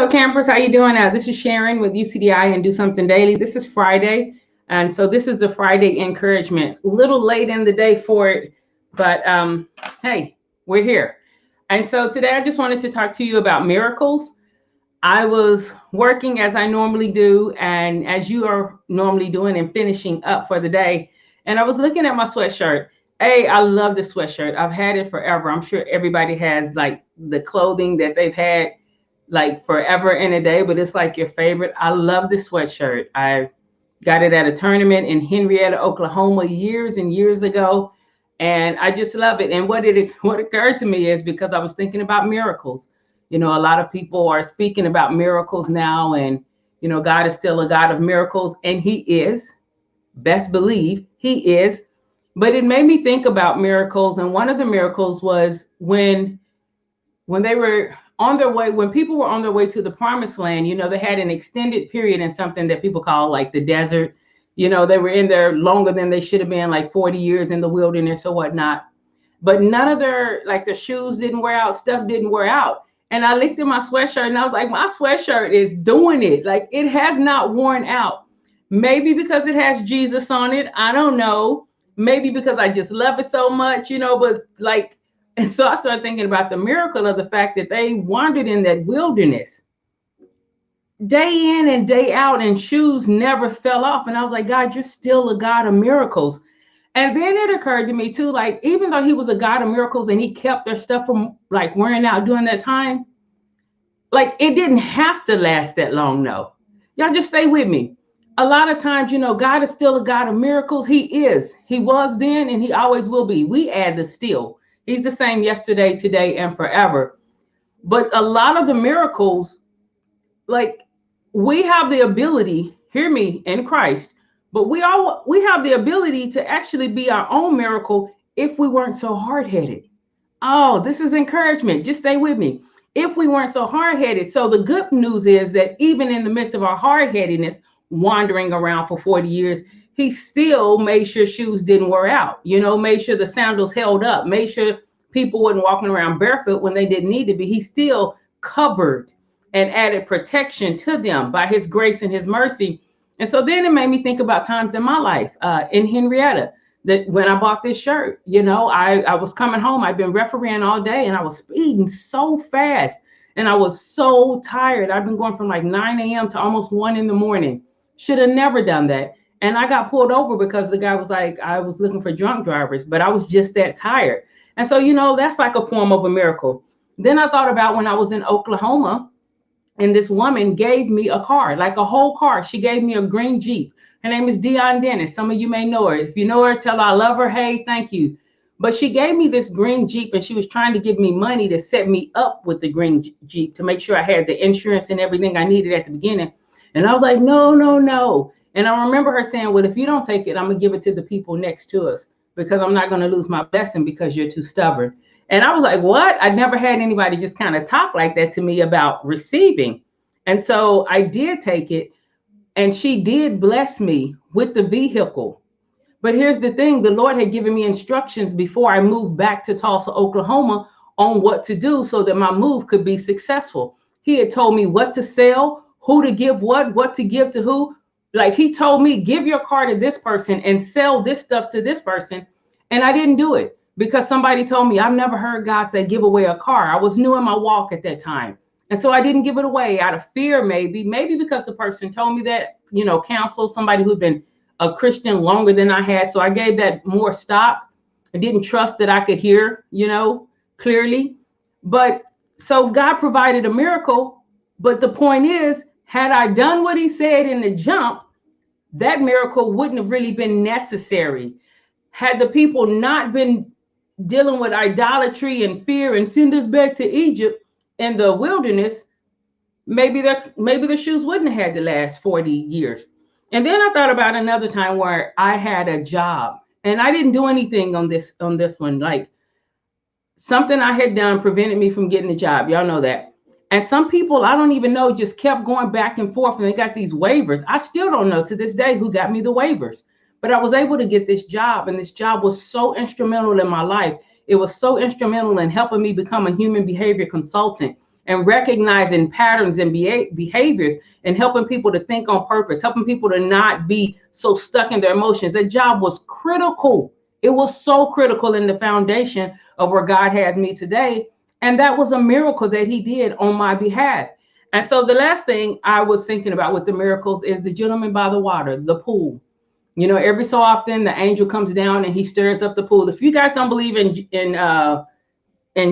Campers, how you doing? This is Sharon with UCDI and Do Something Daily. This is Friday, and so this is the Friday encouragement. A little late in the day for it, but hey, we're here. And so today I just wanted to talk to you about miracles. I was working as I normally do, and as you are normally doing, and finishing up for the day. And I was looking at my sweatshirt. Hey, I love this sweatshirt. I've had it forever. I'm sure everybody has like the clothing that they've had like forever and a day, but it's like your favorite. I love this sweatshirt. I got it at a tournament in Henrietta, Oklahoma years and years ago. And I just love it. And what occurred to me is because I was thinking about miracles. You know, a lot of people are speaking about miracles now, and God is still a God of miracles, and He is. Best believe He is. But it made me think about miracles, and one of the miracles was when they were on their way, when people were on their way to the promised land. They had an extended period in something that people call like the desert. They were in there longer than they should have been, like 40 years in the wilderness or whatnot. But none of their shoes didn't wear out, stuff didn't wear out. And I looked at my sweatshirt and I was like, my sweatshirt is doing it. Like, it has not worn out. Maybe because it has Jesus on it. I don't know. Maybe because I just love it so much, but like, and so I started thinking about the miracle of the fact that they wandered in that wilderness day in and day out, and shoes never fell off. And I was like, God, you're still a God of miracles. And then it occurred to me too, like, even though He was a God of miracles and He kept their stuff from like wearing out during that time, like, it didn't have to last that long. No, y'all just stay with me. A lot of times, God is still a God of miracles. He is. He was then and He always will be. We add the still. He's the same yesterday, today, and forever. But a lot of the miracles, like, we have the ability, hear me, in Christ, but we have the ability to actually be our own miracle if we weren't so hard-headed. Oh, this is encouragement. Just stay with me. If we weren't so hard-headed. So the good news is that even in the midst of our hard-headedness, wandering around for 40 years, He still made sure shoes didn't wear out, made sure the sandals held up, made sure people wasn't walking around barefoot when they didn't need to be. He still covered and added protection to them by His grace and His mercy. And so then it made me think about times in my life in Henrietta, that when I bought this shirt, I was coming home. I'd been refereeing all day and I was speeding so fast and I was so tired. I've been going from like 9 a.m. to almost 1 in the morning. Should have never done that. And I got pulled over because the guy was like, I was looking for drunk drivers, but I was just that tired. And so, that's like a form of a miracle. Then I thought about when I was in Oklahoma and this woman gave me a car, like a whole car. She gave me a green Jeep. Her name is Dion Dennis. Some of you may know her. If you know her, tell her I love her. Hey, thank you. But she gave me this green Jeep and she was trying to give me money to set me up with the green Jeep to make sure I had the insurance and everything I needed at the beginning. And I was like, no, no, no. And I remember her saying, well, if you don't take it, I'm going to give it to the people next to us because I'm not going to lose my blessing because you're too stubborn. And I was like, what? I'd never had anybody just kind of talk like that to me about receiving. And so I did take it, and she did bless me with the vehicle. But here's the thing. The Lord had given me instructions before I moved back to Tulsa, Oklahoma, on what to do so that my move could be successful. He had told me what to sell, who to give what to give to who. Like, He told me, give your car to this person and sell this stuff to this person. And I didn't do it because somebody told me. I've never heard God say, give away a car. I was new in my walk at that time. And so I didn't give it away out of fear, maybe because the person told me that, counsel, somebody who'd been a Christian longer than I had. So I gave that more stock. I didn't trust that I could hear, clearly. But so God provided a miracle. But the point is, had I done what He said in the jump, that miracle wouldn't have really been necessary. Had the people not been dealing with idolatry and fear and send us back to Egypt in the wilderness, maybe the shoes wouldn't have had to last 40 years. And then I thought about another time where I had a job and I didn't do anything on this one. Like, something I had done prevented me from getting the job. Y'all know that. And some people, I don't even know, just kept going back and forth and they got these waivers. I still don't know to this day who got me the waivers, but I was able to get this job. And this job was so instrumental in my life. It was so instrumental in helping me become a human behavior consultant and recognizing patterns and behaviors and helping people to think on purpose, helping people to not be so stuck in their emotions. That job was critical. It was so critical in the foundation of where God has me today. And that was a miracle that he did on my behalf. And so the last thing I was thinking about with the miracles is the gentleman by the water, the pool. You know, every so often the angel comes down and he stirs up the pool. If you guys don't believe in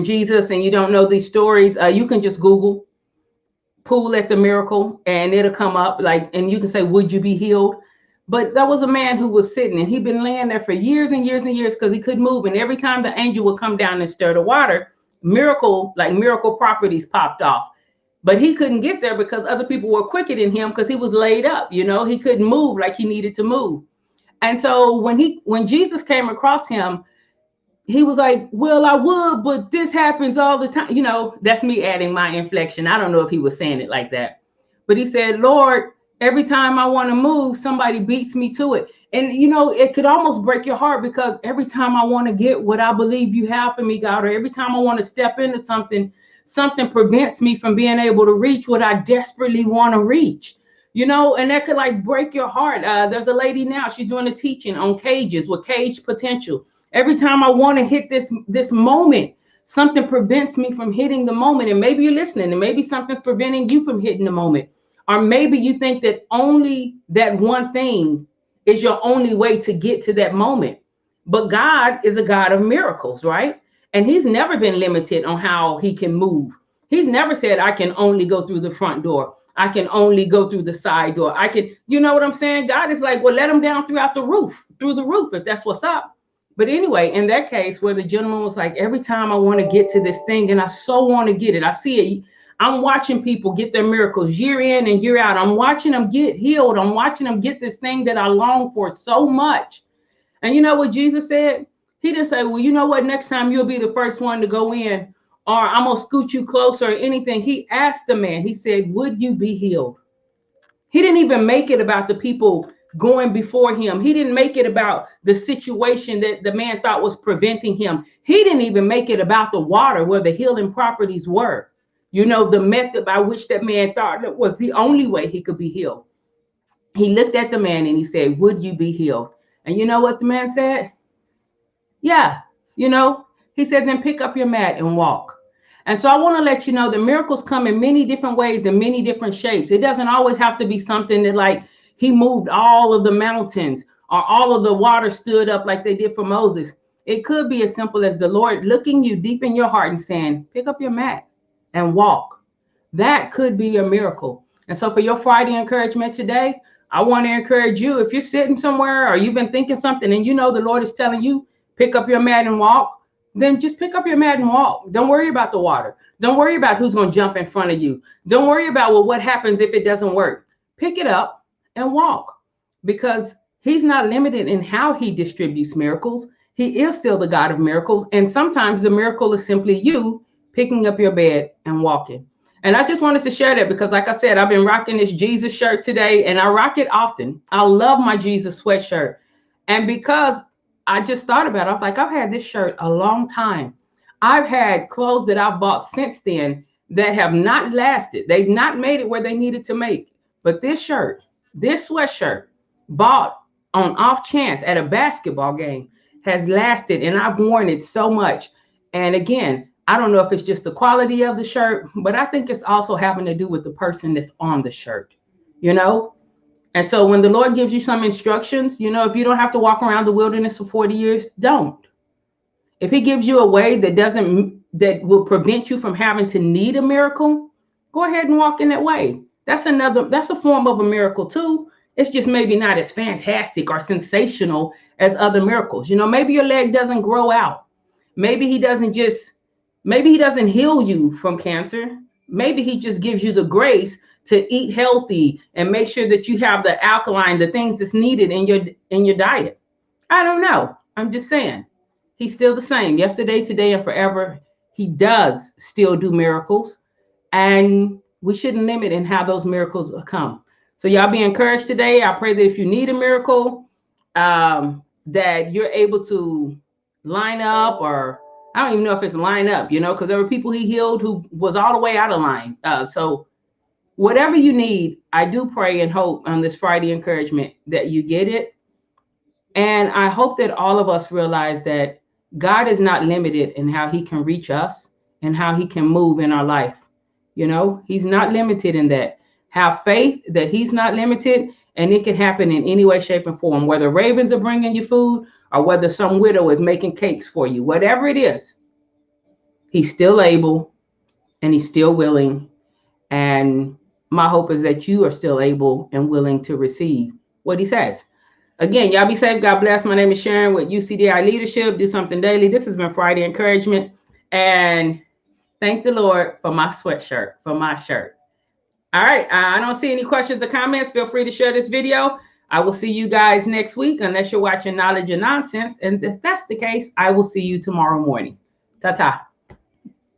Jesus and you don't know these stories, you can just Google pool at the miracle and it'll come up, like, and you can say, would you be healed? But there was a man who was sitting and he'd been laying there for years and years and years because he couldn't move. And every time the angel would come down and stir the water, miracle properties popped off. But he couldn't get there because other people were quicker than him because he was laid up. You know, he couldn't move like he needed to move. And so when Jesus came across him, he was like, well, I would, but this happens all the time. You know, that's me adding my inflection. I don't know if he was saying it like that, but he said, Lord, every time I want to move, somebody beats me to it. And, you know, it could almost break your heart because every time I want to get what I believe you have for me, God, or every time I want to step into something, something prevents me from being able to reach what I desperately want to reach. You know, and that could like break your heart. There's a lady now, she's doing a teaching on cages with cage potential. Every time I want to hit this moment, something prevents me from hitting the moment. And maybe you're listening and maybe something's preventing you from hitting the moment. Or maybe you think that only that one thing is your only way to get to that moment. But God is a God of miracles, right? And he's never been limited on how he can move. He's never said, I can only go through the front door. I can only go through the side door. I can, you know what I'm saying? God is like, well, let them down through the roof, if that's what's up. But anyway, in that case, where the gentleman was like, every time I want to get to this thing and I so want to get it, I see it. I'm watching people get their miracles year in and year out. I'm watching them get healed. I'm watching them get this thing that I long for so much. And you know what Jesus said? He didn't say, well, you know what? Next time you'll be the first one to go in, or I'm going to scoot you closer or anything. He asked the man, he said, would you be healed? He didn't even make it about the people going before him. He didn't make it about the situation that the man thought was preventing him. He didn't even make it about the water where the healing properties were. You know, the method by which that man thought that was the only way he could be healed. He looked at the man and he said, would you be healed? And you know what the man said? Yeah, you know, he said, then pick up your mat and walk. And so I want to let you know that miracles come in many different ways and many different shapes. It doesn't always have to be something that like he moved all of the mountains or all of the water stood up like they did for Moses. It could be as simple as the Lord looking you deep in your heart and saying, pick up your mat and walk. That could be a miracle. And so for your Friday encouragement today, I want to encourage you, if you're sitting somewhere or you've been thinking something and you know the Lord is telling you, pick up your mat and walk, then just pick up your mat and walk. Don't worry about the water. Don't worry about who's going to jump in front of you. Don't worry about, well, what happens if it doesn't work. Pick it up and walk, because he's not limited in how he distributes miracles. He is still the God of miracles. And sometimes the miracle is simply you picking up your bed and walking. And I just wanted to share that because, like I said, I've been rocking this Jesus shirt today and I rock it often. I love my Jesus sweatshirt. And because I just thought about it, I was like, I've had this shirt a long time. I've had clothes that I've bought since then that have not lasted. They've not made it where they needed to make. But this shirt, this sweatshirt, bought on off chance at a basketball game, has lasted, and I've worn it so much. And again, I don't know if it's just the quality of the shirt, but I think it's also having to do with the person that's on the shirt, you know? And so when the Lord gives you some instructions, you know, if you don't have to walk around the wilderness for 40 years, don't. If he gives you a way that will prevent you from having to need a miracle, go ahead and walk in that way. That's a form of a miracle too. It's just maybe not as fantastic or sensational as other miracles. You know, maybe your leg doesn't grow out. Maybe he doesn't heal you from cancer. Maybe he just gives you the grace to eat healthy and make sure that you have the alkaline, the things that's needed in your diet. I don't know. I'm just saying. He's still the same yesterday, today, and forever. He does still do miracles, and we shouldn't limit in how those miracles come. So y'all be encouraged today. I pray that if you need a miracle, that you're able to line up, or I don't even know if it's line up, you know, because there were people he healed who was all the way out of line. So whatever you need, I do pray and hope on this Friday encouragement that you get it. And I hope that all of us realize that God is not limited in how he can reach us and how he can move in our life. You know, he's not limited in that. Have faith that he's not limited and it can happen in any way, shape, and form, whether ravens are bringing you food or whether some widow is making cakes for you, whatever it is, he's still able and he's still willing. And my hope is that you are still able and willing to receive what he says. Again, y'all be safe. God bless. My name is Sharon with UCDI Leadership. Do something daily. This has been Friday Encouragement. And thank the Lord for my sweatshirt, for my shirt. All right. I don't see any questions or comments. Feel free to share this video. I will see you guys next week, unless you're watching Knowledge or Nonsense. And if that's the case, I will see you tomorrow morning. Ta-ta.